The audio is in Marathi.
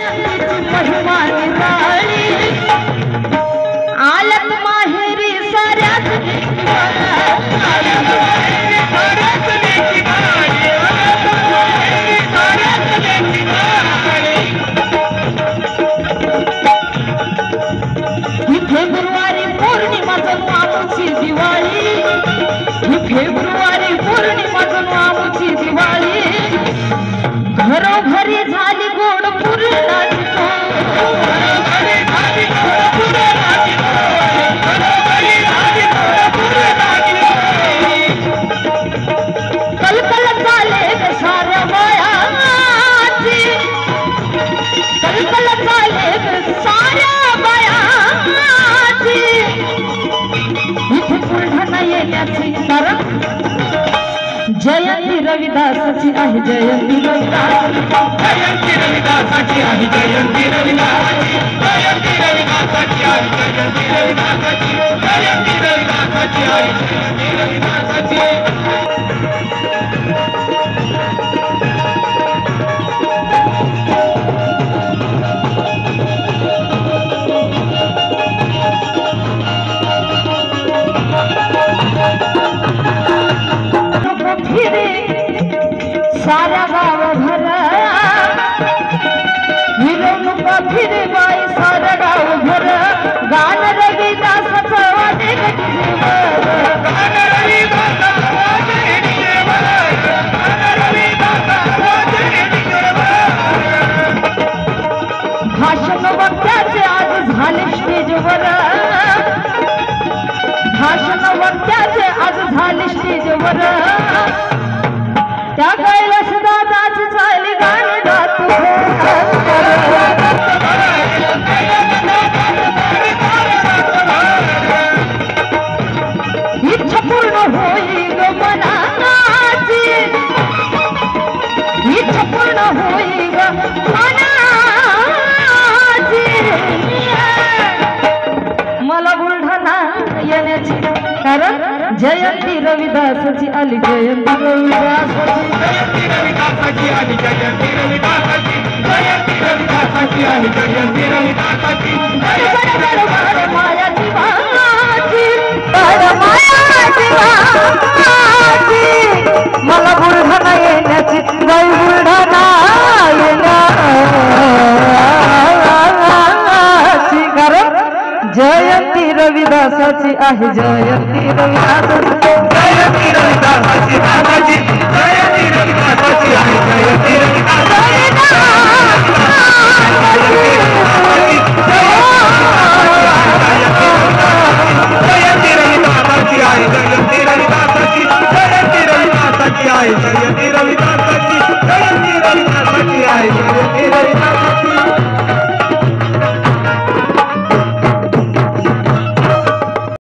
जयंतीची महिमा निराळी आलत माहेरी साऱ्याच फेब्रुवारी पौर्णिमा जणू आमची दिवाळी ही फेब्रुवारी पौर्णिमा जणू आमची दिवाळी घरोघरी झाली गोड पुरणाची कलकल चाले साऱ्या बायाची कलकल चाले साऱ्या बायाची इथे बुलढाणा येण्याची कारण जयंती रविदासाची आहे जयंती रविदासाची आहे जयंती रविदासाची जयंती रविदासाची आहे जयंती रविदासाची जयंती रविदासाची आहे जयंती रविदासाची सारा गाव भर मिरवणूक फिरे बाई सारा गाव भर गान रविदासाचं वाटे भाषण वक्त्याचे आज झाले स्टेजवर भाषण वक्त्याचे आज झाले स्टेजवर त्या कैलास दादाची चाली गाणी गात इच्छा पूर्ण होई ग मनाची इच्छा पूर्ण होई ग मनाची मला बुलढाणा येण्याची कारण जयंती रविदासाची आली जयंती रविदासाची जयंती रविदासाची आली जयंती रविदासाची जयंती रविदासाची आली जयंती रविदासाची माया जीवाची मला बुलढाणा येण्याची जय बुलढाणा येण्याची कारण जयंती रविदासाची आहे जयंती रविदासाची जयंती रविदासाची जयंती रविदासाची आहे जयंती रविदासाची जयंती रविदासाची आहे जयंती रविदासाची जयंती रविदासाची आहे जयंती रविदासाची जयंती रविदासाची आहे जयंती रविदासाची